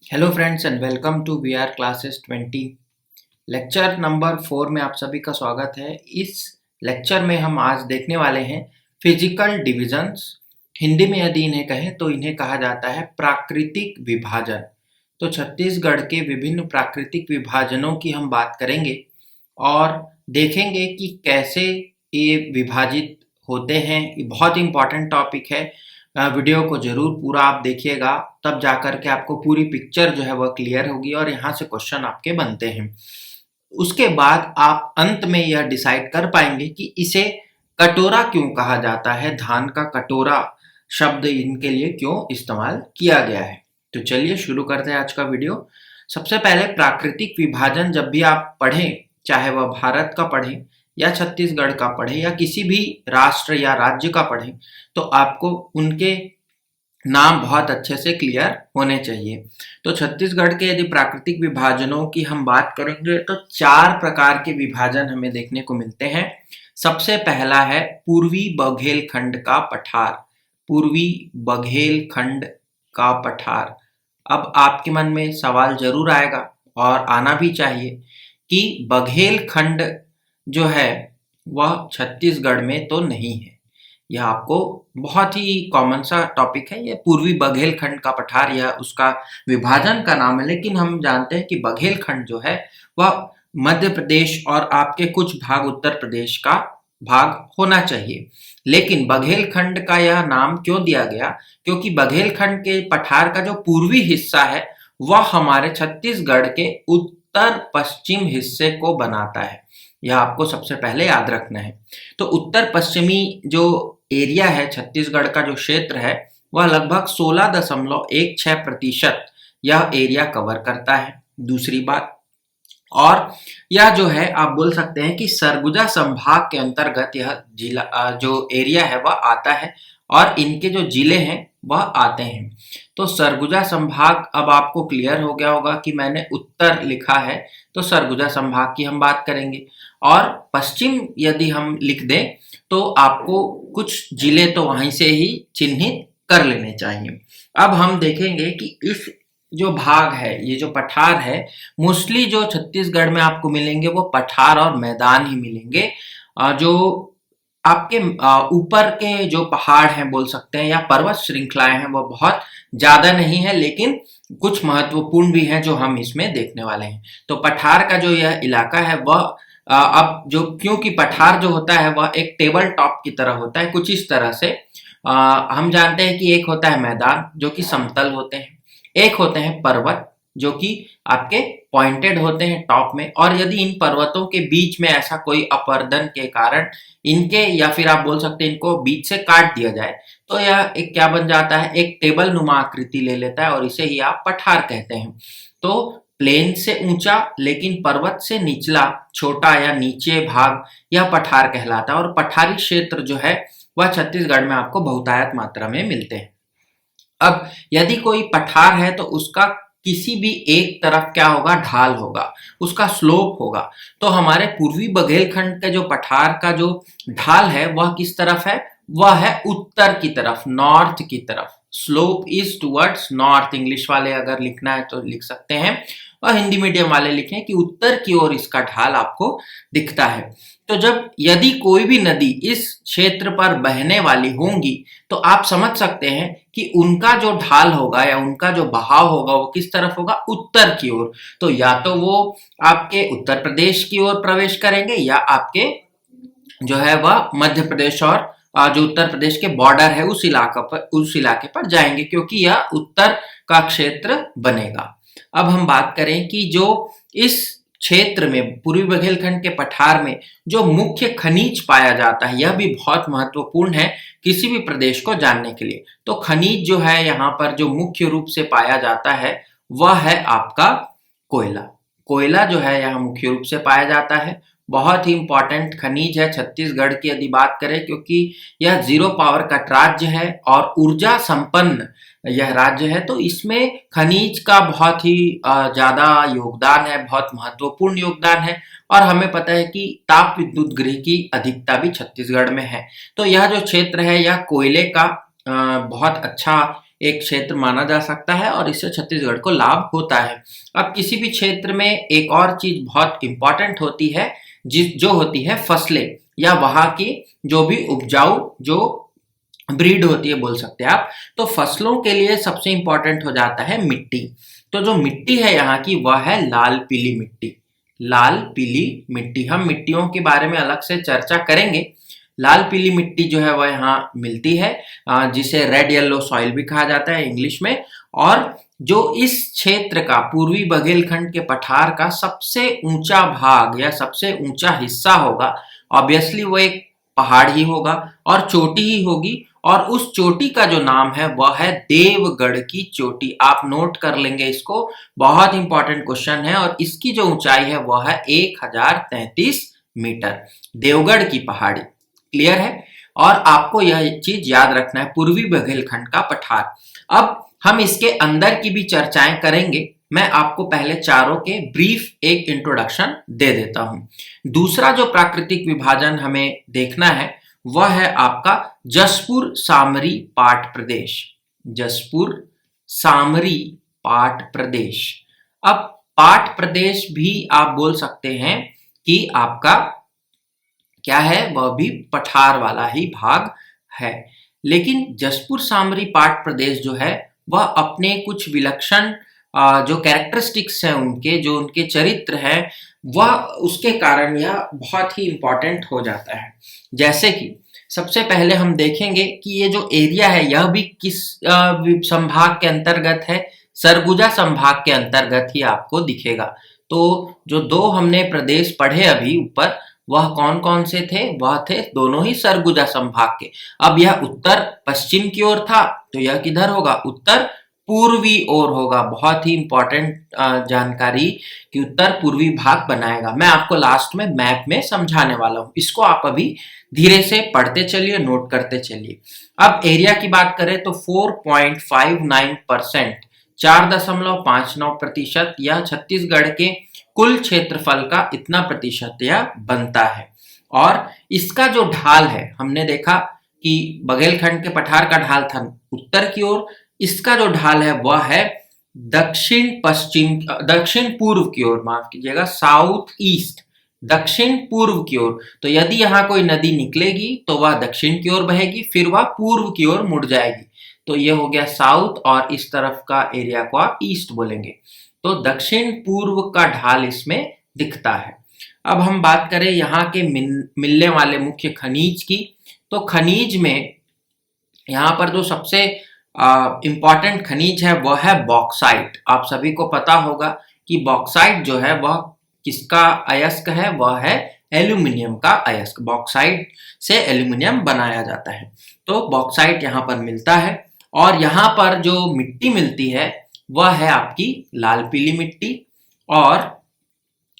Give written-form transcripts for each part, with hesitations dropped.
Hello friends and welcome to we are classes 20 lecture number 4 में आप सभी का स्वागत है। इस लेक्चर में हम आज देखने वाले हैं फिजिकल डिविजन्स। हिंदी में यदि इन्हें कहें तो इन्हें कहा जाता है प्राकृतिक विभाजन। तो छत्तीसगढ़ के विभिन्न प्राकृतिक विभाजनों की हम बात करेंगे और देखेंगे कि कैसे ये विभाजित होते हैं। ये बहुत इंपॉर्टेंट टॉपिक है। वीडियो को जरूर पूरा आप देखिएगा, तब जाकर के आपको पूरी पिक्चर जो है वह क्लियर होगी और यहाँ से क्वेश्चन आपके बनते हैं। उसके बाद आप अंत में यह डिसाइड कर पाएंगे कि इसे कटोरा क्यों कहा जाता है, धान का कटोरा शब्द इनके लिए क्यों इस्तेमाल किया गया है। तो चलिए शुरू करते हैं आज का वीडियो। सबसे पहले प्राकृतिक विभाजन जब भी आप पढ़ें, चाहे वह भारत का पढ़ें या छत्तीसगढ़ का पढ़ें या किसी भी राष्ट्र या राज्य का पढ़ें, तो आपको उनके नाम बहुत अच्छे से क्लियर होने चाहिए। तो छत्तीसगढ़ के यदि प्राकृतिक विभाजनों की हम बात करेंगे तो 4 प्रकार के विभाजन हमें देखने को मिलते हैं। सबसे पहला है पूर्वी बघेलखंड का पठार। पूर्वी बघेलखंड का पठार। अब आपके मन में सवाल जरूर आएगा और आना भी चाहिए कि बघेलखंड जो है वह छत्तीसगढ़ में तो नहीं है। यह आपको बहुत ही कॉमन सा टॉपिक है। ये पूर्वी बघेलखंड का पठार, यह उसका विभाजन का नाम है, लेकिन हम जानते हैं कि बघेलखंड जो है वह मध्य प्रदेश और आपके कुछ भाग उत्तर प्रदेश का भाग होना चाहिए। लेकिन बघेलखंड का यह नाम क्यों दिया गया? क्योंकि बघेलखंड के पठार का जो पूर्वी हिस्सा है वह हमारे छत्तीसगढ़ के उत्तर पश्चिम हिस्से को बनाता है। यह आपको सबसे पहले याद रखना है। तो उत्तर पश्चिमी जो एरिया है, छत्तीसगढ़ का जो क्षेत्र है, वह लगभग 16.16% यह एरिया कवर करता है। दूसरी बात, और यह जो है आप बोल सकते हैं कि सरगुजा संभाग के अंतर्गत यह जिला जो एरिया है वह आता है और इनके जो जिले हैं वह आते हैं। तो सरगुजा संभाग, अब आपको क्लियर हो गया होगा कि मैंने उत्तर लिखा है तो सरगुजा संभाग की हम बात करेंगे, और पश्चिम यदि हम लिख दें तो आपको कुछ जिले तो वहीं से ही चिन्हित कर लेने चाहिए। अब हम देखेंगे कि इस जो भाग है, ये जो पठार है, मोस्टली जो छत्तीसगढ़ में आपको मिलेंगे वो पठार और मैदान ही मिलेंगे। जो आपके ऊपर के जो पहाड़ हैं बोल सकते हैं या पर्वत श्रृंखलाएं हैं वो बहुत ज्यादा नहीं है, लेकिन कुछ महत्वपूर्ण भी हैं जो हम इसमें देखने वाले हैं। तो पठार का जो यह इलाका है वह अब जो, क्योंकि पठार जो होता है वह एक टेबल टॉप की तरह होता है, कुछ इस तरह से। हम जानते हैं कि एक होता है मैदान जो कि समतल होते हैं, एक होते हैं पर्वत जो कि आपके पॉइंटेड होते हैं टॉप में, और यदि इन पर्वतों के बीच में ऐसा कोई अपर्दन के कारण इनके, या फिर आप बोल सकते हैं इनको बीच से काट दिया जाए, तो यह एक क्या बन जाता है, एक टेबल नुमा आकृति ले लेता है और इसे ही आप पठार कहते हैं। तो प्लेन से ऊंचा लेकिन पर्वत से निचला छोटा या नीचे भाग यह पठार कहलाता है, और पठारी क्षेत्र जो है वह छत्तीसगढ़ में आपको बहुतायत मात्रा में मिलते हैं। अब यदि कोई पठार है तो उसका किसी भी एक तरफ क्या होगा, ढाल होगा, उसका स्लोप होगा। तो हमारे पूर्वी बघेलखंड के जो पठार का जो ढाल है वह किस तरफ है, वह है उत्तर की तरफ, नॉर्थ की तरफ। Slope is towards north. English वाले अगर लिखना है तो लिख सकते हैं, और हिंदी मीडियम वाले लिखें कि उत्तर की ओर इसका ढाल आपको दिखता है। तो जब यदि कोई भी नदी इस क्षेत्र पर बहने वाली होंगी तो आप समझ सकते हैं कि उनका जो ढाल होगा या उनका जो बहाव होगा वो किस तरफ होगा, उत्तर की ओर। तो या तो वो आपके उत्तर प्रदेश की ओर प्रवेश करेंगे या आपके जो है वह मध्य प्रदेश और जो उत्तर प्रदेश के बॉर्डर है उस इलाके पर जाएंगे, क्योंकि यह उत्तर का क्षेत्र बनेगा। अब हम बात करें कि जो इस क्षेत्र में पूर्वी बघेलखंड के पठार में जो मुख्य खनिज पाया जाता है, यह भी बहुत महत्वपूर्ण है किसी भी प्रदेश को जानने के लिए। तो खनिज जो है यहाँ पर जो मुख्य रूप से पाया जाता है वह है आपका कोयला। कोयला जो है यहाँ मुख्य रूप से पाया जाता है। बहुत ही इंपॉर्टेंट खनिज है छत्तीसगढ़ की यदि बात करें, क्योंकि यह जीरो पावर कट राज्य है और ऊर्जा संपन्न यह राज्य है। तो इसमें खनिज का बहुत ही ज्यादा योगदान है, बहुत महत्वपूर्ण योगदान है, और हमें पता है कि ताप विद्युत गृह की अधिकता भी छत्तीसगढ़ में है। तो यह जो क्षेत्र है यह कोयले का बहुत अच्छा एक क्षेत्र माना जा सकता है और इससे छत्तीसगढ़ को लाभ होता है। अब किसी भी क्षेत्र में एक और चीज बहुत इंपॉर्टेंट होती है, जो होती है फसलें, या वहां की जो भी उपजाऊ जो ब्रीड होती है बोल सकते हैं आप। तो फसलों के लिए सबसे इंपॉर्टेंट हो जाता है मिट्टी। तो जो मिट्टी है यहाँ की वह है लाल पीली मिट्टी। लाल पीली मिट्टी, हम मिट्टियों के बारे में अलग से चर्चा करेंगे। लाल पीली मिट्टी जो है वह यहाँ मिलती है, जिसे रेड येलो सॉइल भी कहा जाता है इंग्लिश में। और जो इस क्षेत्र का पूर्वी बघेलखंड के पठार का सबसे ऊंचा भाग या सबसे ऊंचा हिस्सा होगा, ऑब्वियसली वो एक पहाड़ ही होगा और चोटी ही होगी। और उस चोटी का जो नाम है वह है देवगढ़ की चोटी। आप नोट कर लेंगे इसको, बहुत इंपॉर्टेंट क्वेश्चन है। और इसकी जो ऊंचाई है वह है 1033 मीटर, देवगढ़ की पहाड़ी। क्लियर है? और आपको यह चीज याद रखना है, पूर्वी बघेलखंड का पठार। अब हम इसके अंदर की भी चर्चाएं करेंगे। मैं आपको पहले चारों के ब्रीफ एक इंट्रोडक्शन दे देता हूं। दूसरा जो प्राकृतिक विभाजन हमें देखना है वह है आपका जसपुर सामरी पाट प्रदेश। जसपुर सामरी पाट प्रदेश। अब पाट प्रदेश भी आप बोल सकते हैं कि आपका क्या है, वह भी पठार वाला ही भाग है। लेकिन जसपुर सामरी पाट प्रदेश जो है वह अपने कुछ विलक्षण जो कैरेक्टरिस्टिक्स हैं उनके, जो उनके चरित्र है, वह उसके कारण यह बहुत ही इंपॉर्टेंट हो जाता है। जैसे कि सबसे पहले हम देखेंगे कि ये जो एरिया है यह भी किस संभाग के अंतर्गत है, सरगुजा संभाग के अंतर्गत ही आपको दिखेगा। तो जो दो हमने प्रदेश पढ़े अभी ऊपर, वह कौन कौन से थे? वह थे दोनों ही सरगुजा संभाग के। अब यह उत्तर पश्चिम की ओर था, तो यह किधर होगा? उत्तर पूर्वी ओर होगा। बहुत ही इंपॉर्टेंट जानकारी कि उत्तर पूर्वी भाग बनाएगा। मैं आपको लास्ट में मैप में समझाने वाला हूं, इसको आप अभी धीरे से पढ़ते चलिए, नोट करते चलिए। अब एरिया की बात करें तो 4.59%, 4.59% यह छत्तीसगढ़ के कुल क्षेत्रफल का इतना प्रतिशत यह बनता है। और इसका जो ढाल है, हमने देखा कि बघेलखंड के पठार का ढाल था उत्तर की ओर, इसका जो ढाल है वह है दक्षिण पश्चिम, दक्षिण पूर्व की ओर, माफ कीजिएगा, साउथ ईस्ट, दक्षिण पूर्व की ओर। तो यदि यहाँ कोई नदी निकलेगी तो वह दक्षिण की ओर बहेगी, फिर वह पूर्व की ओर मुड़ जाएगी। तो यह हो गया साउथ, और इस तरफ का एरिया को आप ईस्ट बोलेंगे। तो दक्षिण पूर्व का ढाल इसमें दिखता है। अब हम बात करें यहाँ के मिलने वाले मुख्य खनिज की, तो खनिज में यहाँ पर जो सबसे इंपॉर्टेंट खनिज है वह है बॉक्साइट। आप सभी को पता होगा कि बॉक्साइट जो है वह किसका अयस्क है? वह है एल्यूमिनियम का अयस्क। बॉक्साइट से एल्यूमिनियम बनाया जाता है। तो बॉक्साइट यहाँ पर मिलता है। और यहाँ पर जो मिट्टी मिलती है वह है आपकी लाल पीली मिट्टी, और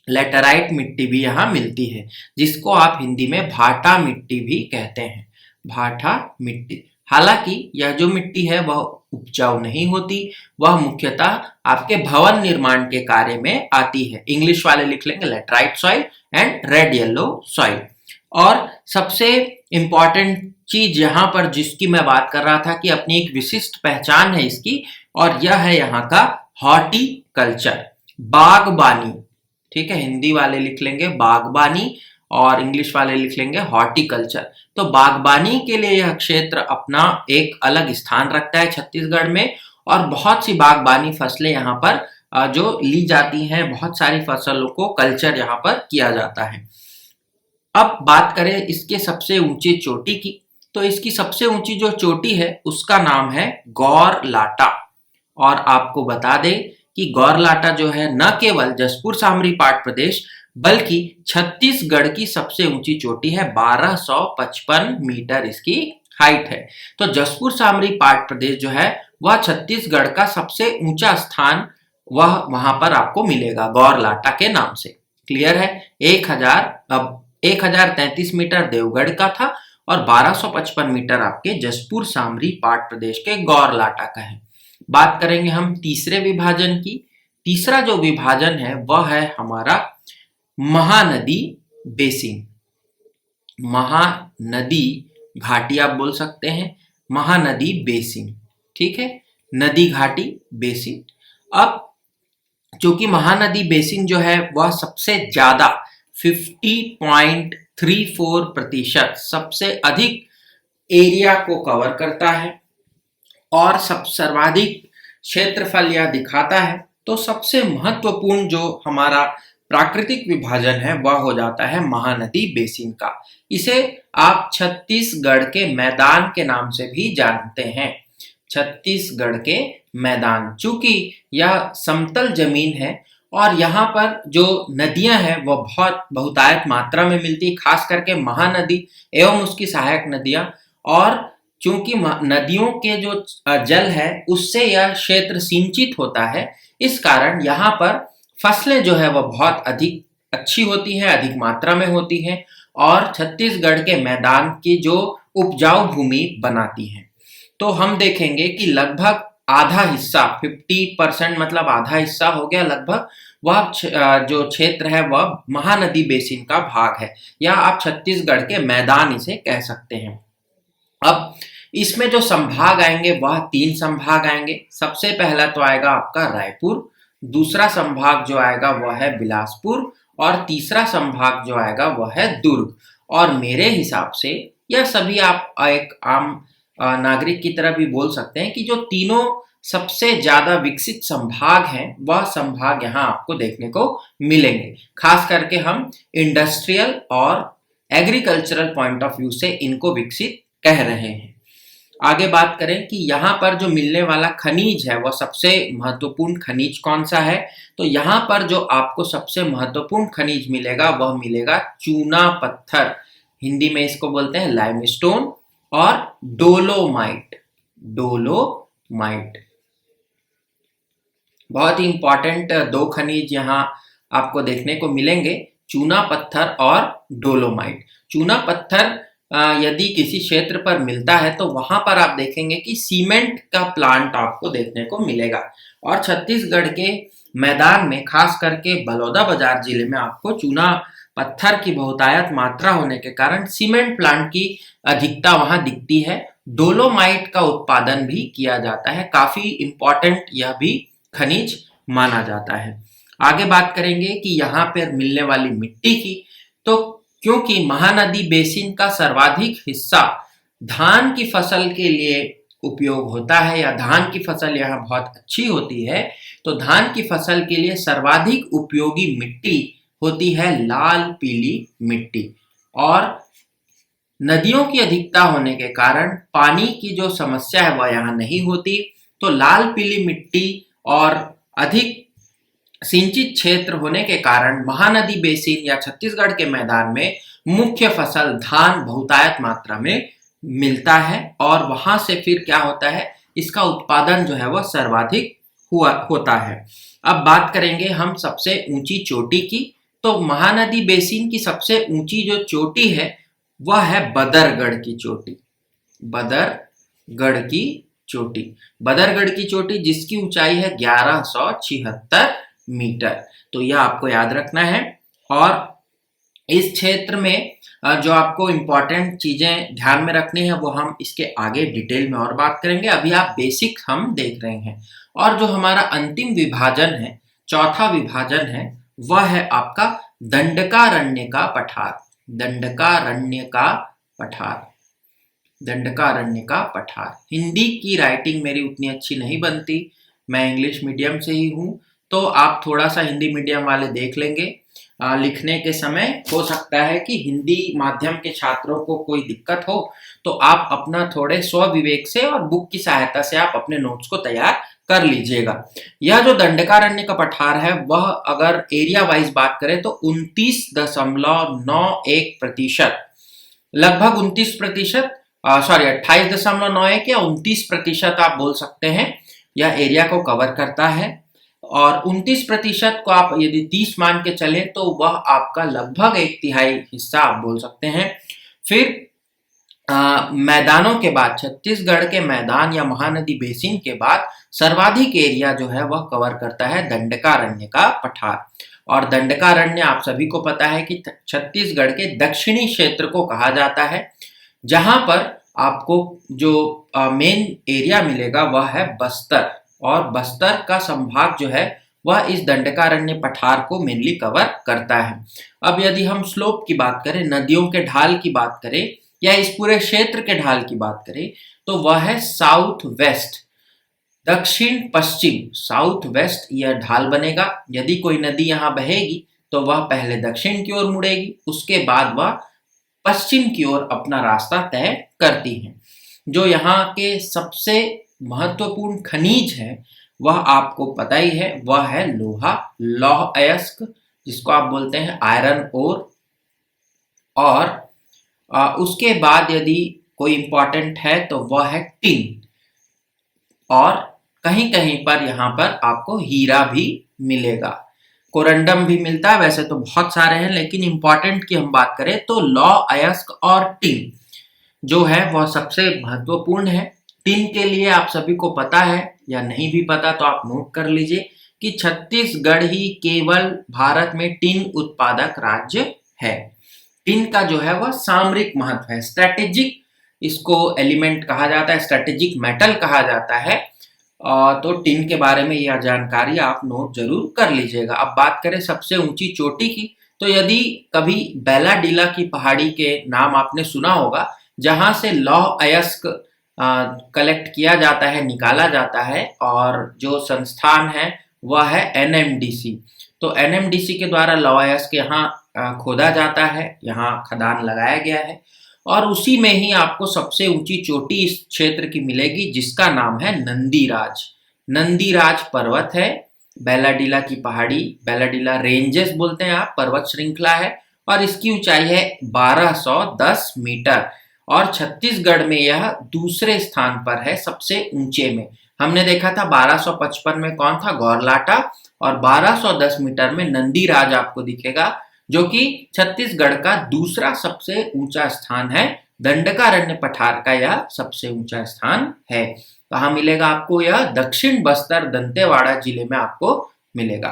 लेटराइट मिट्टी भी यहाँ मिलती है, जिसको आप हिंदी में भाटा मिट्टी भी कहते हैं। भाटा मिट्टी। हालांकि यह जो मिट्टी है वह उपजाऊ नहीं होती, वह मुख्यतः आपके भवन निर्माण के कार्य में आती है। इंग्लिश वाले लिख लेंगे laterite soil and red yellow soil. और सबसे इंपॉर्टेंट चीज यहाँ पर जिसकी मैं बात कर रहा था कि अपनी एक विशिष्ट पहचान है इसकी, और यह है यहाँ का हॉर्टिकल्चर, बागबानी। ठीक है, हिंदी वाले लिख लेंगे बागबानी और इंग्लिश वाले लिख लेंगे हॉर्टिकल्चर। तो बागबानी के लिए यह क्षेत्र अपना एक अलग स्थान रखता है छत्तीसगढ़ में, और बहुत सी बागबानी फसलें यहाँ पर जो ली जाती हैं, बहुत सारी फसलों को कल्चर यहाँ पर किया जाता है। अब बात करें इसके सबसे ऊंची चोटी की, तो इसकी सबसे ऊंची जो चोटी है उसका नाम है गौरलाटा। और आपको बता दें कि गौरलाटा जो है न केवल जसपुर सामरी पाट प्रदेश बल्कि छत्तीसगढ़ की सबसे ऊंची चोटी है। 1255 मीटर इसकी हाइट है। तो जसपुर सामरी पाट प्रदेश जो है वह छत्तीसगढ़ का सबसे ऊंचा स्थान वह वहां पर आपको मिलेगा गौरलाटा के नाम से। क्लियर है? 1033 मीटर देवगढ़ का था और 1255 मीटर आपके जसपुर सामरी पाट प्रदेश के गौरलाटा का है। बात करेंगे हम तीसरे विभाजन की। तीसरा जो विभाजन है वह है हमारा महानदी बेसिन, महानदी घाटी आप बोल सकते हैं, महानदी बेसिन। ठीक है, नदी घाटी बेसिन। अब चूंकि महानदी बेसिन जो है वह सबसे ज्यादा 50.34% सबसे अधिक एरिया को कवर करता है और सब सर्वाधिक क्षेत्रफल यह दिखाता है, तो सबसे महत्वपूर्ण जो हमारा प्राकृतिक विभाजन है वह हो जाता है महानदी बेसिन का। इसे आप छत्तीसगढ़ के मैदान के नाम से भी जानते हैं। छत्तीसगढ़ के मैदान, चूंकि यह समतल जमीन है और यहाँ पर जो नदियां हैं वह बहुत बहुतायत मात्रा में मिलती है, खास करके महानदी एवं उसकी सहायक नदियां। और चूंकि नदियों के जो जल है उससे यह क्षेत्र सिंचित होता है, इस कारण यहाँ पर फसलें जो है वह बहुत अधिक अच्छी होती हैं, अधिक मात्रा में होती हैं और छत्तीसगढ़ के मैदान की जो उपजाऊ भूमि बनाती हैं। तो हम देखेंगे कि लगभग आधा हिस्सा 50% मतलब आधा हिस्सा हो गया लगभग, वह जो क्षेत्र है वह महानदी बेसिन का भाग है, या आप छत्तीसगढ़ के मैदान इसे कह सकते हैं। अब इसमें जो संभाग आएंगे वह 3 संभाग आएंगे। सबसे पहला तो आएगा आपका रायपुर, दूसरा संभाग जो आएगा वह है बिलासपुर और तीसरा संभाग जो आएगा वह है दुर्ग। और मेरे हिसाब से यह सभी आप एक आम नागरिक की तरह भी बोल सकते हैं कि जो तीनों सबसे ज्यादा विकसित संभाग हैं वह संभाग यहाँ आपको देखने को मिलेंगे। खास करके हम इंडस्ट्रियल और एग्रीकल्चरल पॉइंट ऑफ व्यू से इनको विकसित कह रहे हैं। आगे बात करें कि यहाँ पर जो मिलने वाला खनिज है वह सबसे महत्वपूर्ण खनिज कौन सा है, तो यहाँ पर जो आपको सबसे महत्वपूर्ण खनिज मिलेगा वह मिलेगा चूना पत्थर, हिंदी में इसको बोलते हैं लाइमस्टोन, और डोलोमाइट। डोलोमाइट बहुत ही इंपॉर्टेंट 2 खनिज यहाँ आपको देखने को मिलेंगे, चूना पत्थर और डोलोमाइट। चूना पत्थर यदि किसी क्षेत्र पर मिलता है तो वहां पर आप देखेंगे कि सीमेंट का प्लांट आपको देखने को मिलेगा। और छत्तीसगढ़ के मैदान में खास करके बलौदाबाजार जिले में आपको चूना पत्थर की बहुतायत मात्रा होने के कारण सीमेंट प्लांट की अधिकता वहां दिखती है। डोलोमाइट का उत्पादन भी किया जाता है, काफी इंपॉर्टेंट यह भी खनिज माना जाता है। आगे बात करेंगे कि यहाँ पर मिलने वाली मिट्टी की, तो क्योंकि महानदी बेसिन का सर्वाधिक हिस्सा धान की फसल के लिए उपयोग होता है या धान की फसल यहाँ बहुत अच्छी होती है, तो धान की फसल के लिए सर्वाधिक उपयोगी मिट्टी होती है लाल पीली मिट्टी। और नदियों की अधिकता होने के कारण पानी की जो समस्या है वह यहाँ नहीं होती, तो लाल पीली मिट्टी और अधिक सिंचित क्षेत्र होने के कारण महानदी बेसिन या छत्तीसगढ़ के मैदान में मुख्य फसल धान बहुतायत मात्रा में मिलता है और वहां से फिर क्या होता है, इसका उत्पादन जो है वह सर्वाधिक होता है। अब बात करेंगे हम सबसे ऊंची चोटी की, तो महानदी बेसिन की सबसे ऊंची जो चोटी है वह है बदरगढ़ की चोटी। बदरगढ़ की चोटी, बदरगढ़ की चोटी जिसकी ऊंचाई है 1176 मीटर, तो यह आपको याद रखना है। और इस क्षेत्र में जो आपको इंपॉर्टेंट चीजें ध्यान में रखनी है वो हम इसके आगे डिटेल में और बात करेंगे, अभी आप बेसिक हम देख रहे हैं। और जो हमारा अंतिम विभाजन है, चौथा विभाजन है, वह है आपका दंडकारण्य का पठार। दंडकारण्य का पठार, दंडकारण्य का पठार। हिंदी की राइटिंग मेरी उतनी अच्छी नहीं बनती, मैं इंग्लिश मीडियम से ही हूँ, तो आप थोड़ा सा हिंदी मीडियम वाले देख लेंगे। लिखने के समय हो सकता है कि हिंदी माध्यम के छात्रों को कोई दिक्कत हो, तो आप अपना थोड़े स्वविवेक से और बुक की सहायता से आप अपने नोट्स को तैयार कर लीजिएगा। यह जो दंडकारण्य का पठार है वह अगर एरिया वाइज बात करें तो 29.91%, लगभग 29%, सॉरी 28.91 या 29% आप बोल सकते हैं, यह एरिया को कवर करता है। और 29% को आप यदि 30 मान के चले तो वह आपका लगभग 1/3 हिस्सा आप बोल सकते हैं। फिर मैदानों के बाद छत्तीसगढ़ के मैदान या महानदी बेसिन के बाद सर्वाधिक एरिया जो है वह कवर करता है दंडकारण्य का पठार। और दंडकारण्य आप सभी को पता है कि छत्तीसगढ़ के दक्षिणी क्षेत्र को कहा जाता है, जहां पर आपको जो मेन एरिया मिलेगा वह है बस्तर, और बस्तर का संभाग जो है वह इस दंडकारण्य पठार को मेनली कवर करता है। अब यदि हम स्लोप की बात करें, नदियों के ढाल की बात करें या इस पूरे क्षेत्र के ढाल की बात करें, तो वह है साउथ वेस्ट, दक्षिण पश्चिम, साउथ वेस्ट यह ढाल बनेगा। यदि कोई नदी यहाँ बहेगी तो वह पहले दक्षिण की ओर मुड़ेगी, उसके बाद वह पश्चिम की ओर अपना रास्ता तय करती हैं। जो यहाँ के सबसे महत्वपूर्ण खनिज है वह आपको पता ही है, वह है लोहा, लौह अयस्क, जिसको आप बोलते हैं आयरन ओर। और उसके बाद यदि कोई इंपॉर्टेंट है तो वह है टिन, और कहीं कहीं पर यहाँ पर आपको हीरा भी मिलेगा, कोरंडम भी मिलता है। वैसे तो बहुत सारे हैं, लेकिन इंपॉर्टेंट की हम बात करें तो लौह अयस्क और टिन जो है वह सबसे महत्वपूर्ण है। टिन के लिए आप सभी को पता है, या नहीं भी पता तो आप नोट कर लीजिए कि छत्तीसगढ़ ही केवल भारत में टिन उत्पादक राज्य है। टिन का जो है वह सामरिक महत्व है, स्ट्रेटेजिक इसको एलिमेंट कहा जाता है, स्ट्रेटेजिक मेटल कहा जाता है। तो टिन के बारे में यह जानकारी आप नोट जरूर कर लीजिएगा। अब बात करें सबसे ऊंची चोटी की, तो यदि कभी बैलाडीला की पहाड़ी के नाम आपने सुना होगा, जहां से लौह अयस्क कलेक्ट किया जाता है, निकाला जाता है, और जो संस्थान है वह है एनएमडीसी। तो एनएमडीसी के द्वारा लौह अयस्क यहाँ खोदा जाता है, यहाँ खदान लगाया गया है, और उसी में ही आपको सबसे ऊंची चोटी इस क्षेत्र की मिलेगी जिसका नाम है नंदीराज। नंदीराज पर्वत है, बैलाडीला की पहाड़ी, बैलाडीला रेंजेस बोलते हैं आप, पर्वत श्रृंखला है, और इसकी ऊंचाई है 1210 मीटर, और छत्तीसगढ़ में यह दूसरे स्थान पर है सबसे ऊंचे में। हमने देखा था 1255 में कौन था, गौरलाटा, और 1210 मीटर में नंदीराज आपको दिखेगा, जो कि छत्तीसगढ़ का दूसरा सबसे ऊंचा स्थान है। दंडकारण्य पठार का यह सबसे ऊंचा स्थान है। कहाँ मिलेगा आपको यह, दक्षिण बस्तर दंतेवाड़ा जिले में आपको मिलेगा।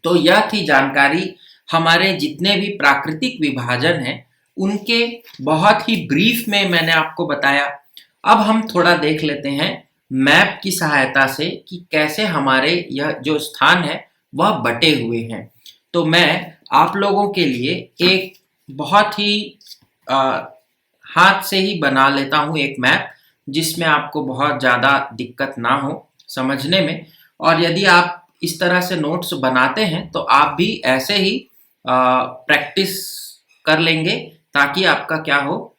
तो यह थी जानकारी हमारे जितने भी प्राकृतिक विभाजन हैं उनके, बहुत ही ब्रीफ में मैंने आपको बताया। अब हम थोड़ा देख लेते हैं मैप की सहायता से कि कैसे हमारे यह जो स्थान है वह बटे हुए हैं। तो मैं आप लोगों के लिए एक बहुत ही हाथ से ही बना लेता हूँ एक मैप, जिसमें आपको बहुत ज़्यादा दिक्कत ना हो समझने में। और यदि आप इस तरह से नोट्स बनाते हैं तो आप भी ऐसे ही प्रैक्टिस कर लेंगे, ताकि आपका क्या हो,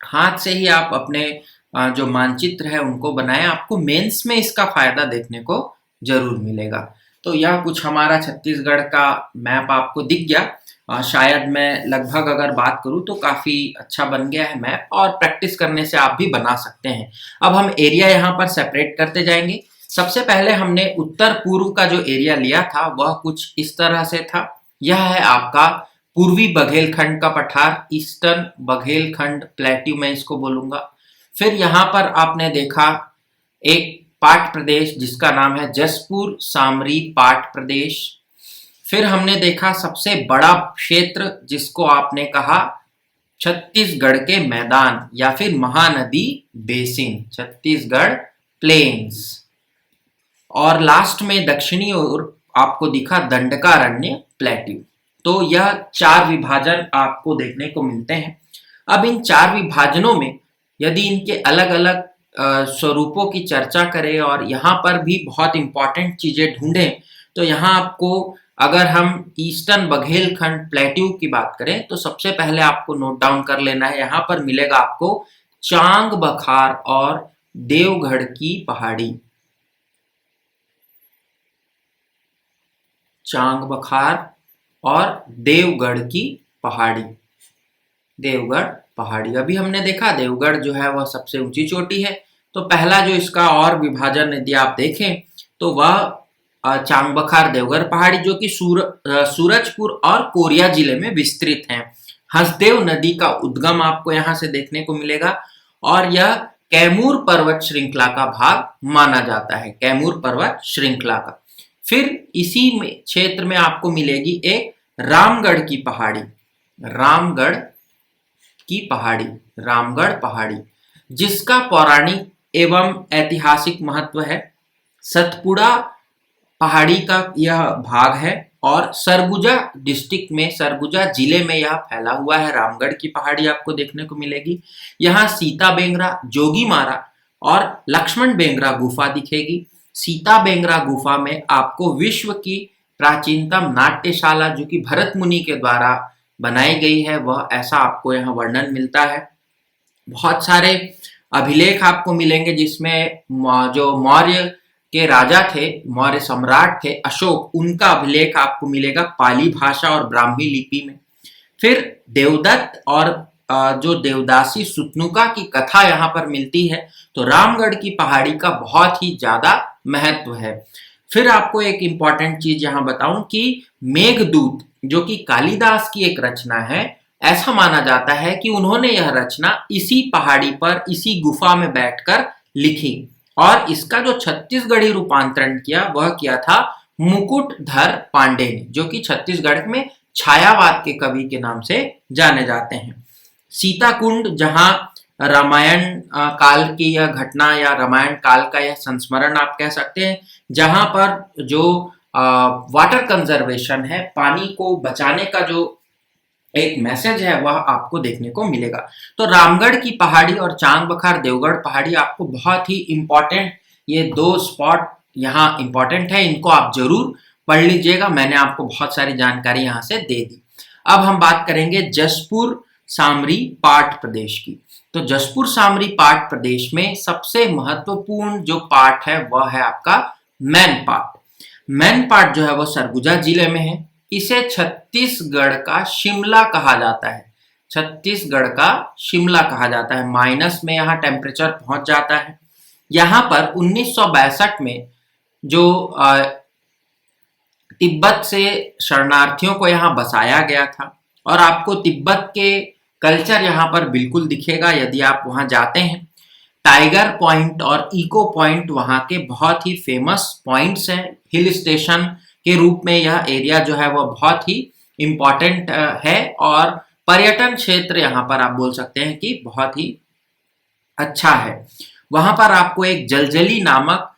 हाथ से ही आप अपने जो मानचित्र है उनको बनाएं। आपको मेंस में इसका फायदा देखने को जरूर मिलेगा। तो यह कुछ हमारा छत्तीसगढ़ का मैप आपको दिख गया। शायद मैं लगभग अगर बात करूं तो काफी अच्छा बन गया है मैप, और प्रैक्टिस करने से आप भी बना सकते हैं। अब हम एरिया यहाँ पर सेपरेट करते जाएंगे। सबसे पहले हमने उत्तर पूर्व का जो एरिया लिया था वह कुछ इस तरह से था। यह है आपका पूर्वी बघेलखंड का पठार, ईस्टर्न बघेलखंड प्लेट्यू मैं इसको बोलूंगा। फिर यहाँ पर आपने देखा एक पाट प्रदेश जिसका नाम है जसपुर सामरी पाट प्रदेश। फिर हमने देखा सबसे बड़ा क्षेत्र जिसको आपने कहा छत्तीसगढ़ के मैदान या फिर महानदी बेसिन, छत्तीसगढ़ प्लेन्स। और लास्ट में दक्षिणी ओर आपको दिखा दंडकारण्य प्लेट्यू। तो यह 4 विभाजन आपको देखने को मिलते हैं। अब इन 4 विभाजनों में यदि इनके अलग अलग स्वरूपों की चर्चा करें और यहाँ पर भी बहुत इंपॉर्टेंट चीजें ढूंढें, तो यहाँ आपको अगर हम ईस्टर्न बघेलखंड प्लेट्यू की बात करें तो सबसे पहले आपको नोट डाउन कर लेना है, यहाँ पर मिलेगा आपको चांग बखार और देवगढ़ की पहाड़ी। चांग बखार और देवगढ़ की पहाड़ी, देवगढ़ पहाड़ी। अभी हमने देखा देवगढ़ जो है वह सबसे ऊंची चोटी है। तो पहला जो इसका और विभाजन यदि आप देखें तो वह चांग बखार देवगढ़ पहाड़ी, जो कि सूरजपुर और कोरिया जिले में विस्तृत है। हसदेव नदी का उद्गम आपको यहाँ से देखने को मिलेगा, और यह कैमूर पर्वत श्रृंखला का भाग माना जाता है, कैमूर पर्वत श्रृंखला का। फिर इसी में क्षेत्र में आपको मिलेगी एक रामगढ़ की पहाड़ी, रामगढ़ की पहाड़ी, रामगढ़ पहाड़ी, जिसका पौराणिक एवं ऐतिहासिक महत्व है। सतपुड़ा पहाड़ी का यह भाग है और सरगुजा डिस्ट्रिक्ट में, सरगुजा जिले में यह फैला हुआ है। रामगढ़ की पहाड़ी आपको देखने को मिलेगी। यहाँ सीता बेंगरा, जोगी मारा और लक्ष्मण बेंगरा गुफा दिखेगी। सीता बेंगरा गुफा में आपको विश्व की प्राचीनतम नाट्यशाला जो कि भरत मुनि के द्वारा बनाई गई है, वह ऐसा आपको यहाँ वर्णन मिलता है। बहुत सारे अभिलेख आपको मिलेंगे जिसमें जो मौर्य के राजा थे, मौर्य सम्राट थे अशोक, उनका अभिलेख आपको मिलेगा पाली भाषा और ब्राह्मी लिपि में। फिर देवदत्त और जो देवदासी सुतनुका की कथा यहाँ पर मिलती है। तो रामगढ़ की पहाड़ी का बहुत ही ज्यादा महत्व है। फिर आपको एक इंपॉर्टेंट चीज यहाँ बताऊं कि मेघदूत जो कि कालिदास की एक रचना है, ऐसा माना जाता है कि उन्होंने यह रचना इसी पहाड़ी पर, इसी गुफा में बैठकर लिखी और इसका जो छत्तीसगढ़ी रूपांतरण किया वह किया था मुकुटधर पांडे ने, जो कि छत्तीसगढ़ में छायावाद के कवि के नाम से जाने जाते हैं। सीताकुंड, जहां रामायण काल की यह घटना या रामायण काल का यह संस्मरण आप कह सकते हैं, जहां पर जो वाटर कंजर्वेशन है, पानी को बचाने का जो एक मैसेज है, वह आपको देखने को मिलेगा। तो रामगढ़ की पहाड़ी और चांग बखार देवगढ़ पहाड़ी आपको बहुत ही इंपॉर्टेंट, ये दो स्पॉट यहाँ इंपॉर्टेंट है, इनको आप जरूर पढ़ लीजिएगा। मैंने आपको बहुत सारी जानकारी यहाँ से दे दी। अब हम बात करेंगे जसपुर सामरी पाठ प्रदेश की। तो जसपुर सामरी पाठ प्रदेश में सबसे महत्वपूर्ण जो पाठ है वह है आपका मैन पाठ। मैन पाठ जो है वह सरगुजा जिले में है। इसे छत्तीसगढ़ का शिमला कहा जाता है। छत्तीसगढ़ का शिमला कहा जाता है। माइनस में यहाँ टेम्परेचर पहुंच जाता है। यहाँ पर 1962 में जो तिब्बत से शरणार्थियों को यहाँ बसाया गया था और आपको तिब्बत के कल्चर यहाँ पर बिल्कुल दिखेगा यदि आप वहाँ जाते हैं। टाइगर पॉइंट और इको पॉइंट वहाँ के बहुत ही फेमस पॉइंट्स हैं। हिल स्टेशन के रूप में यह एरिया जो है वह बहुत ही इम्पॉर्टेंट है और पर्यटन क्षेत्र यहाँ पर आप बोल सकते हैं कि बहुत ही अच्छा है। वहाँ पर आपको एक जलजली नामक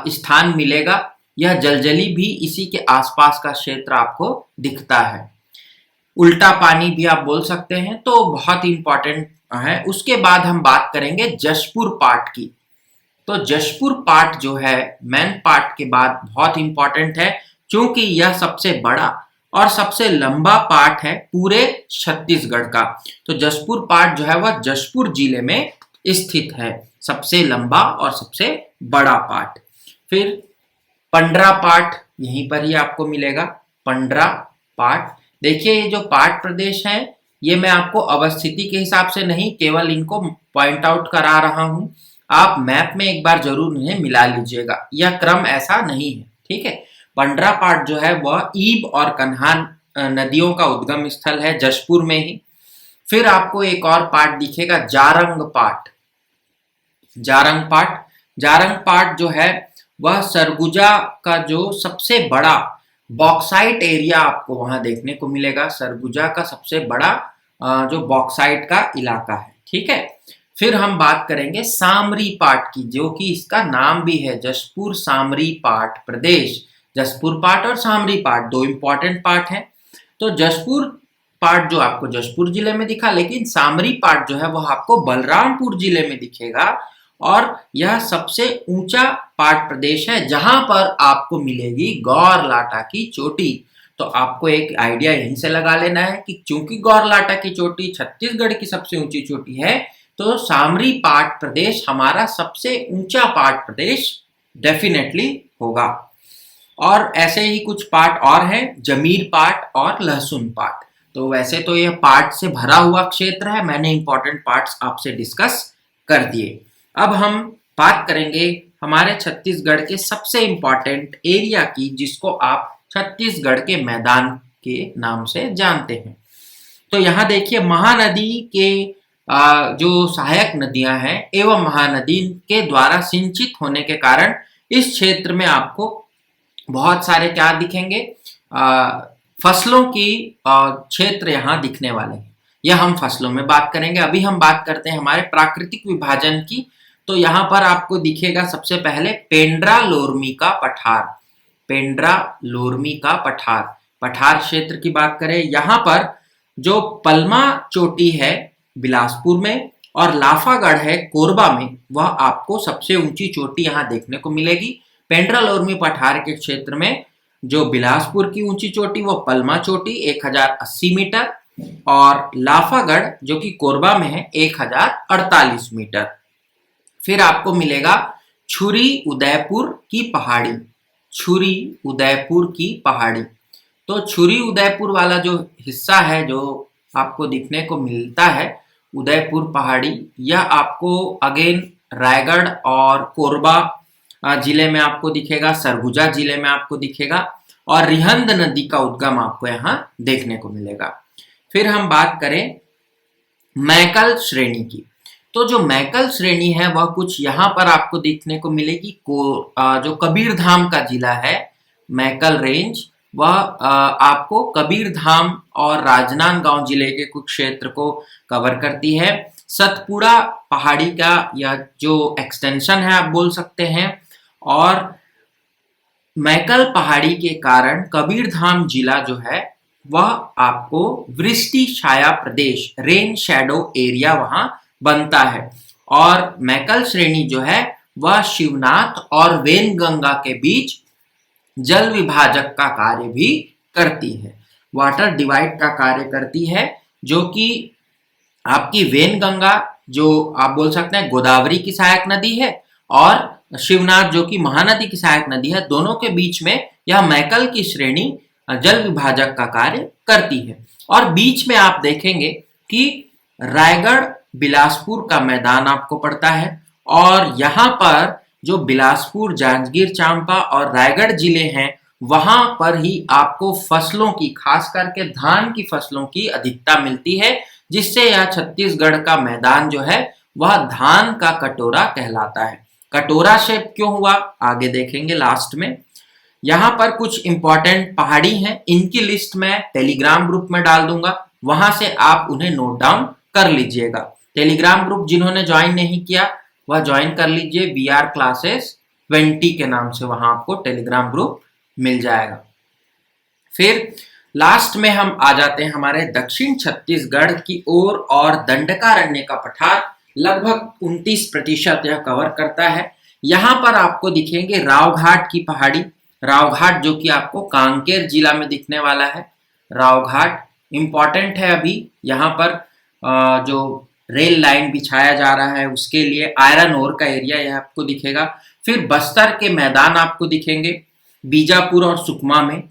स्थान मिलेगा। यह जलजली भी इसी के आसपास का क्षेत्र आपको दिखता है। उल्टा पानी भी आप बोल सकते हैं, तो बहुत इंपॉर्टेंट है। उसके बाद हम बात करेंगे जशपुर पाठ की। तो जशपुर पाठ जो है मैन पाठ के बाद बहुत इंपॉर्टेंट है, क्योंकि यह सबसे बड़ा और सबसे लंबा पाठ है पूरे छत्तीसगढ़ का। तो जशपुर पाठ जो है वह जशपुर जिले में स्थित है, सबसे लंबा और सबसे बड़ा पाठ। फिर पंडरा पाठ यहीं पर ही आपको मिलेगा। पंडरा पाठ, देखिए ये जो पाठ प्रदेश है ये मैं आपको अवस्थिति के हिसाब से नहीं, केवल इनको पॉइंट आउट करा रहा हूं। आप मैप में एक बार जरूर इन्हें मिला लीजिएगा, यह क्रम ऐसा नहीं है, ठीक है। पंडरा पाठ जो है वह ईब और कन्हान नदियों का उद्गम स्थल है, जशपुर में ही। फिर आपको एक और पाठ दिखेगा, जारंग पाठ। जारंग पाठ, जारंग पाठ जो है वह सरगुजा का जो सबसे बड़ा बॉक्साइट एरिया आपको वहां देखने को मिलेगा। सरगुजा का सबसे बड़ा जो बॉक्साइट का इलाका है, ठीक है। फिर हम बात करेंगे सामरी पाठ की, जो कि इसका नाम भी है जशपुर सामरी पाठ प्रदेश। जशपुर पाठ और सामरी पाठ दो इंपॉर्टेंट पाठ हैं। तो जशपुर पाठ जो आपको जशपुर जिले में दिखा, लेकिन सामरी पाठ जो है वह आपको बलरामपुर जिले में दिखेगा और यह सबसे ऊंचा पाठ प्रदेश है, जहां पर आपको मिलेगी गौरलाटा की चोटी। तो आपको एक आइडिया यहीं से लगा लेना है कि चूंकि गौरलाटा की चोटी छत्तीसगढ़ की सबसे ऊंची चोटी है, तो सामरी पाठ प्रदेश हमारा सबसे ऊंचा पाठ प्रदेश डेफिनेटली होगा। और ऐसे ही कुछ पाठ और हैं, जमीर पाठ और लहसुन पाठ। तो वैसे तो यह पाठ से भरा हुआ क्षेत्र है, मैंने इंपॉर्टेंट पार्ट्स आपसे डिस्कस कर दिए। अब हम बात करेंगे हमारे छत्तीसगढ़ के सबसे इंपॉर्टेंट एरिया की, जिसको आप छत्तीसगढ़ के मैदान के नाम से जानते हैं। तो यहाँ देखिए, महानदी के जो सहायक नदियां हैं एवं महानदी के द्वारा सिंचित होने के कारण इस क्षेत्र में आपको बहुत सारे क्या दिखेंगे, फसलों की क्षेत्र यहाँ दिखने वाले हैं। यह हम फसलों में बात करेंगे। अभी हम बात करते हैं हमारे प्राकृतिक विभाजन की। तो यहाँ पर आपको दिखेगा सबसे पहले पेंड्रा लोरमी का पठार। पेंड्रा लोरमी का पठार, पठार क्षेत्र की बात करें, यहाँ पर जो पलमा चोटी है बिलासपुर में और लाफागढ़ है कोरबा में, वह आपको सबसे ऊंची चोटी यहाँ देखने को मिलेगी। पेंड्रा लोरमी पठार के क्षेत्र में जो बिलासपुर की ऊंची चोटी वो पलमा चोटी 1080 मीटर और लाफागढ़ जो कि कोरबा में है 1048 मीटर। फिर आपको मिलेगा छुरी उदयपुर की पहाड़ी। छुरी उदयपुर की पहाड़ी, तो छुरी उदयपुर वाला जो हिस्सा है जो आपको दिखने को मिलता है उदयपुर पहाड़ी, यह आपको अगेन रायगढ़ और कोरबा जिले में आपको दिखेगा, सरगुजा जिले में आपको दिखेगा और रिहंद नदी का उद्गम आपको यहाँ देखने को मिलेगा। फिर हम बात करें मैकल श्रेणी की, तो जो मैकल श्रेणी है वह कुछ यहाँ पर आपको देखने को मिलेगी। जो कबीरधाम का जिला है मैकल रेंज, वह आपको कबीरधाम और राजनांदगांव जिले के कुछ क्षेत्र को कवर करती है। सतपुड़ा पहाड़ी का यह जो एक्सटेंशन है आप बोल सकते हैं, और मैकल पहाड़ी के कारण कबीरधाम जिला जो है वह आपको वृष्टि छाया प्रदेश, रेन शैडो एरिया वहां बनता है। और मैकल श्रेणी जो है वह शिवनाथ और वेनगंगा के बीच जल विभाजक का कार्य भी करती है, वाटर डिवाइड का कार्य करती है, जो कि आपकी वेनगंगा जो आप बोल सकते हैं गोदावरी की सहायक नदी है और शिवनाथ जो कि महानदी की सहायक नदी है, दोनों के बीच में यह मैकल की श्रेणी जल विभाजक का कार्य करती है। और बीच में आप देखेंगे कि रायगढ़ बिलासपुर का मैदान आपको पड़ता है और यहाँ पर जो बिलासपुर, जांजगीर चांपा और रायगढ़ जिले हैं वहां पर ही आपको फसलों की, खास करके धान की फसलों की अधिकता मिलती है, जिससे यह छत्तीसगढ़ का मैदान जो है वह धान का कटोरा कहलाता है। कटोरा शेप क्यों हुआ आगे देखेंगे लास्ट में। यहाँ पर कुछ इंपॉर्टेंट पहाड़ी हैं, इनकी लिस्ट मैं टेलीग्राम ग्रुप में डाल दूंगा, वहां से आप उन्हें नोट डाउन कर लीजिएगा। टेलीग्राम ग्रुप जिन्होंने ज्वाइन नहीं किया वह ज्वाइन कर लीजिए, VR क्लासेस 20 के नाम से वहां आपको टेलीग्राम ग्रुप मिल जाएगा। फिर लास्ट में हम आ जाते हैं हमारे दक्षिण छत्तीसगढ़ की ओर और दंडकारण्य का पठार लगभग 29% यह कवर करता है। यहाँ पर आपको दिखेंगे रावघाट की पहाड़ी, रावघाट जो कि आपको कांकेर जिला में दिखने वाला है। रावघाट इंपॉर्टेंट है, अभी यहाँ पर जो रेल लाइन बिछाया जा रहा है उसके लिए आयरन ओर का एरिया यह आपको दिखेगा। फिर बस्तर के मैदान आपको दिखेंगे बीजापुर और सुकमा में।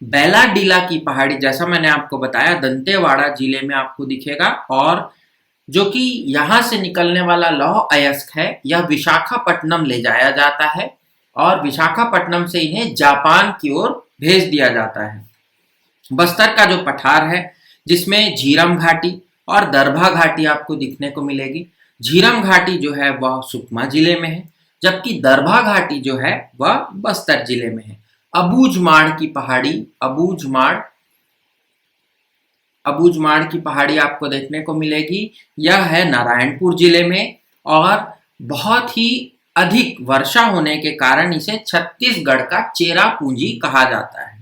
बैलाडीला की पहाड़ी जैसा मैंने आपको बताया दंतेवाड़ा जिले में आपको दिखेगा, और जो कि यहाँ से निकलने वाला लौह अयस्क है यह विशाखापट्टनम ले जाया जाता है और विशाखापट्टनम से इन्हें जापान की ओर भेज दिया जाता है। बस्तर का जो पठार है जिसमें झीरम घाटी और दरभा घाटी आपको दिखने को मिलेगी। झीरम घाटी जो है वह सुकमा जिले में है, जबकि दरभा घाटी जो है वह बस्तर जिले में है। अबूझमाड़ की पहाड़ी, अबूझमाड़ की पहाड़ी आपको देखने को मिलेगी, यह है नारायणपुर जिले में और बहुत ही अधिक वर्षा होने के कारण इसे छत्तीसगढ़ का चेरापूंजी कहा जाता है।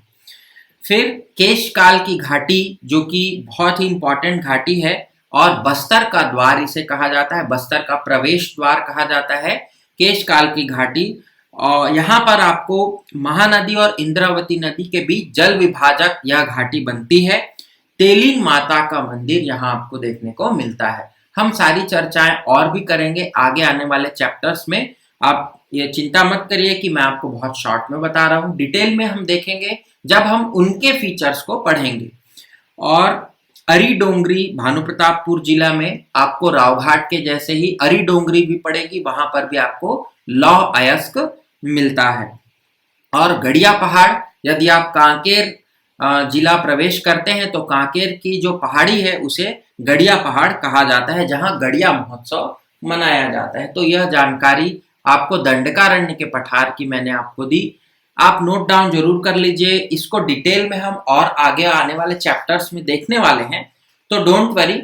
फिर केशकाल की घाटी जो कि बहुत ही इंपॉर्टेंट घाटी है और बस्तर का द्वार इसे कहा जाता है, बस्तर का प्रवेश द्वार कहा जाता है केशकाल की घाटी। और यहाँ पर आपको महानदी और इंद्रावती नदी के बीच जल विभाजक यह घाटी बनती है। तेलिन माता का मंदिर यहाँ आपको देखने को मिलता है। हम सारी चर्चाएं और भी करेंगे आगे आने वाले चैप्टर्स में, आप ये चिंता मत करिए कि मैं आपको बहुत शॉर्ट में बता रहा हूँ, डिटेल में हम देखेंगे जब हम उनके फीचर्स को पढ़ेंगे। और अरी डोंगरी भानुप्रतापपुर जिला में आपको रावघाट के जैसे ही अरी डोंगरी भी पड़ेगी, वहां पर भी आपको लौह अयस्क मिलता है। और गड़िया पहाड़, यदि आप कांकेर जिला प्रवेश करते हैं तो कांकेर की जो पहाड़ी है उसे गड़िया पहाड़ कहा जाता है, जहां गड़िया महोत्सव मनाया जाता है। तो यह जानकारी आपको दंडकारण्य के पठार की मैंने आपको दी, आप नोट डाउन जरूर कर लीजिए। इसको डिटेल में हम और आगे आने वाले चैप्टर्स में देखने वाले हैं, तो डोंट वरी,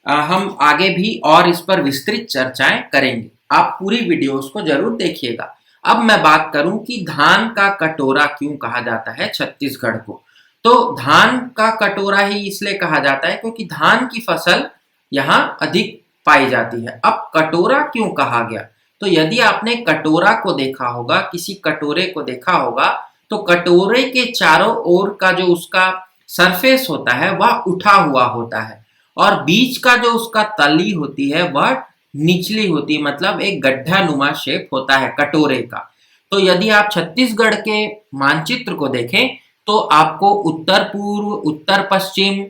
हम आगे भी और इस पर विस्तृत चर्चाएं करेंगे। आप पूरी वीडियोस को जरूर देखिएगा। अब मैं बात करूं कि धान का कटोरा क्यों कहा जाता है छत्तीसगढ़ को। तो धान का कटोरा ही इसलिए कहा जाता है क्योंकि धान की फसल यहाँ अधिक पाई जाती है। अब कटोरा क्यों कहा गया, तो यदि आपने कटोरा को देखा होगा, किसी कटोरे को देखा होगा, तो कटोरे के चारों ओर का जो उसका सरफेस होता है वह उठा हुआ होता है और बीच का जो उसका तली होती है वह निचली होती है, मतलब एक गड्ढा नुमा शेप होता है कटोरे का। तो यदि आप छत्तीसगढ़ के मानचित्र को देखें तो आपको उत्तर पूर्व, उत्तर पश्चिम,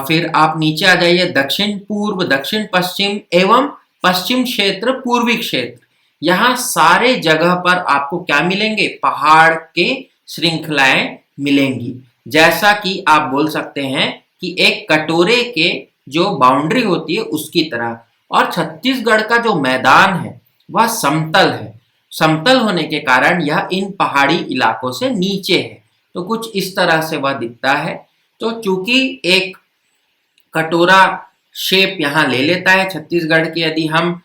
फिर आप नीचे आ जाइए दक्षिण पूर्व, दक्षिण पश्चिम एवं पश्चिम क्षेत्र, पूर्वी क्षेत्र, यहाँ सारे जगह पर आपको क्या मिलेंगे, पहाड़ के श्रृंखलाएं मिलेंगी। जैसा कि आप बोल सकते हैं कि एक कटोरे के जो बाउंड्री होती है उसकी तरह। और छत्तीसगढ़ का जो मैदान है वह समतल है। समतल होने के कारण यह इन पहाड़ी इलाकों से नीचे है, तो कुछ इस तरह से वह दिखता है। तो चूंकि एक कटोरा शेप यहाँ ले लेता है छत्तीसगढ़ की, यदि हम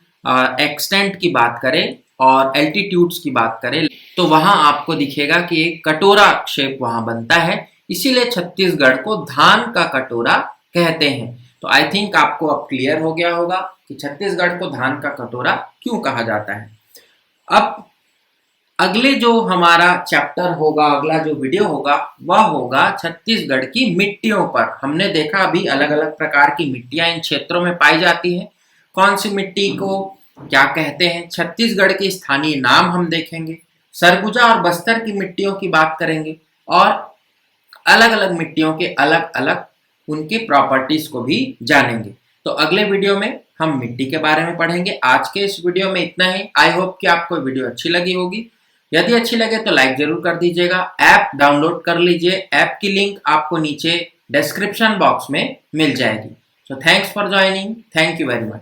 एक्सटेंट की बात करें और एल्टीट्यूड्स की बात करें तो वहां आपको दिखेगा कि एक कटोरा शेप वहां बनता है, इसीलिए छत्तीसगढ़ को धान का कटोरा कहते हैं। तो आई थिंक आपको अब क्लियर हो गया होगा कि छत्तीसगढ़ को धान का कटोरा क्यों कहा जाता है। अब अगले जो हमारा चैप्टर होगा, अगला जो वीडियो होगा वह होगा छत्तीसगढ़ की मिट्टियों पर। हमने देखा अभी अलग अलग प्रकार की मिट्टियां इन क्षेत्रों में पाई जाती हैं, कौन सी मिट्टी को क्या कहते हैं, छत्तीसगढ़ के स्थानीय नाम हम देखेंगे, सरगुजा और बस्तर की मिट्टियों की बात करेंगे और अलग अलग मिट्टियों के अलग अलग उनकी प्रॉपर्टीज को भी जानेंगे। तो अगले वीडियो में हम मिट्टी के बारे में पढ़ेंगे। आज के इस वीडियो में इतना ही। आई होप कि आपको वीडियो अच्छी लगी होगी। यदि अच्छी लगे तो लाइक जरूर कर दीजिएगा। ऐप डाउनलोड कर लीजिए, ऐप की लिंक आपको नीचे डिस्क्रिप्शन बॉक्स में मिल जाएगी। So thanks for joining, thank you very much.